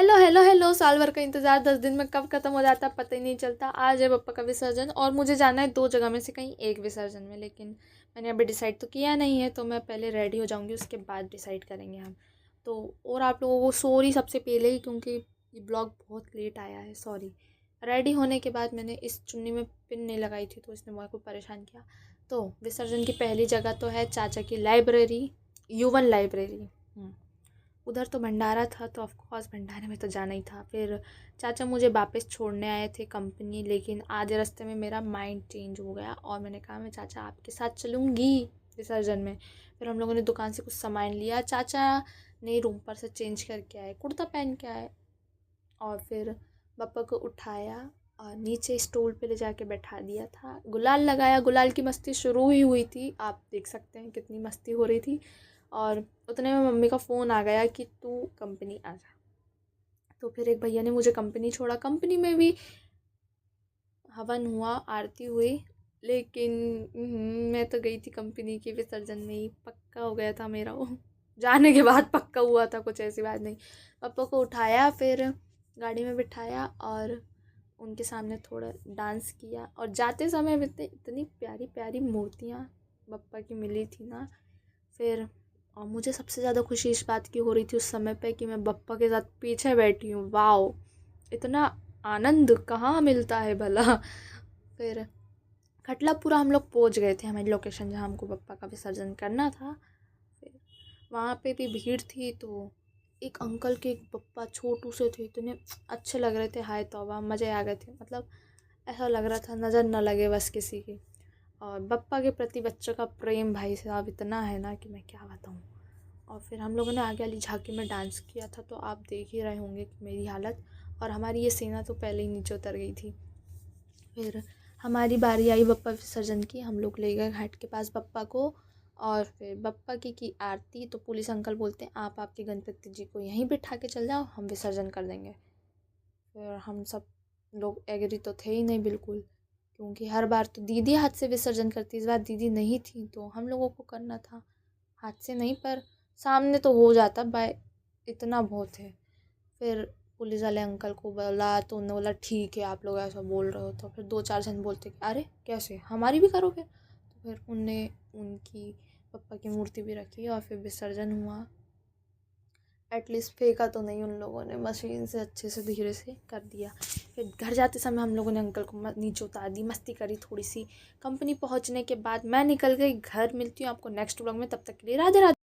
Hello hello hello, साल भर का इंतज़ार 10 दिन में कब ख़त्म हो जाता पता ही नहीं चलता। आज है पप्पा का विसर्जन और मुझे जाना है 2 जगह में से कहीं एक विसर्जन में, लेकिन मैंने अभी डिसाइड तो किया नहीं है। तो मैं पहले रेडी हो जाऊंगी, उसके बाद डिसाइड करेंगे हम। तो और आप लोगों को सॉरी सबसे पहले ही, क्योंकि ये ब्लॉग बहुत लेट आया है, सॉरी। रेडी होने के बाद मैंने इस चुन्नी में पिन नहीं लगाई थी तो इसने मेरे को परेशान किया। तो विसर्जन की पहली जगह तो है चाचा की लाइब्रेरी, युवन लाइब्रेरी। उधर तो भंडारा था तो ऑफ कोर्स भंडारे में तो जाना ही था। फिर चाचा मुझे वापस छोड़ने आए थे कंपनी, लेकिन आधे रास्ते में मेरा माइंड चेंज हो गया और मैंने कहा मैं चाचा आपके साथ चलूँगी विसर्जन में। फिर हम लोगों ने दुकान से कुछ सामान लिया, चाचा ने रूम पर से चेंज करके आए, कुर्ता पहन के आए। और फिर पापा को उठाया और नीचे स्टूल पे ले जाके बैठा दिया था, गुलाल लगाया। गुलाल की मस्ती शुरू ही हुई थी, आप देख सकते हैं कितनी मस्ती हो रही थी। और उतने में मम्मी का फ़ोन आ गया कि तू कंपनी आ जा। तो फिर एक भैया ने मुझे कंपनी छोड़ा, कंपनी में भी हवन हुआ, आरती हुई, लेकिन मैं तो गई थी कंपनी के विसर्जन में ही, पक्का हो गया था मेरा वो। जाने के बाद पक्का हुआ था, कुछ ऐसी बात नहीं। पापा को उठाया, फिर गाड़ी में बिठाया और उनके सामने थोड़ा डांस किया। और जाते समय भी इतनी प्यारी प्यारी मूर्तियाँ पप्पा की मिली थी ना। फिर और मुझे सबसे ज़्यादा खुशी इस बात की हो रही थी उस समय पे कि मैं पप्पा के साथ पीछे बैठी हूँ। वाओ, इतना आनंद कहाँ मिलता है भला। फिर खटलापुरा हम लोग पहुँच गए थे, हमारी लोकेशन जहाँ हमको पप्पा का विसर्जन करना था। फिर वहाँ पे भी भीड़ थी, तो एक अंकल के एक पप्पा छोटू से थे, इतने अच्छे लग रहे थे, हाय तौबा मज़े आ गए थे। मतलब ऐसा लग रहा था नज़र न लगे बस किसी की। और बप्पा के प्रति बच्चों का प्रेम भाई साहब इतना है ना कि मैं क्या बताऊँ। और फिर हम लोगों ने आगे वाली झांकी में डांस किया था, तो आप देख ही रहे होंगे कि मेरी हालत। और हमारी ये सेना तो पहले ही नीचे उतर गई थी। फिर हमारी बारी आई बप्पा विसर्जन की, हम लोग ले गए घाट के पास बप्पा को। और फिर बप्पा की आरती, तो पुलिस अंकल बोलते हैं आप आपके गणपति जी को यहीं बिठा के चल जाओ, हम विसर्जन कर देंगे। फिर हम सब लोग एग्री तो थे ही नहीं बिल्कुल, क्योंकि हर बार तो दीदी हाथ से विसर्जन करती, इस बार दीदी नहीं थी तो हम लोगों को करना था। हाथ से नहीं पर सामने तो हो जाता, बाय इतना बहुत है। फिर पुलिस वाले अंकल को बोला तो उन्होंने बोला ठीक है आप लोग ऐसा बोल रहे हो। तो फिर 2-4 जन बोलते कि अरे कैसे हमारी भी करोगे। तो फिर उनने उनकी पप्पा की मूर्ति भी रखी और फिर विसर्जन हुआ। एटलीस्ट फेंका तो नहीं उन लोगों ने, मशीन से अच्छे से धीरे से कर दिया। फिर घर जाते समय हम लोगों ने अंकल को नीचे उतार दी, मस्ती करी थोड़ी सी। कंपनी पहुंचने के बाद मैं निकल गई घर, मिलती हूँ आपको नेक्स्ट व्लॉग में, तब तक के लिए राधे राधे।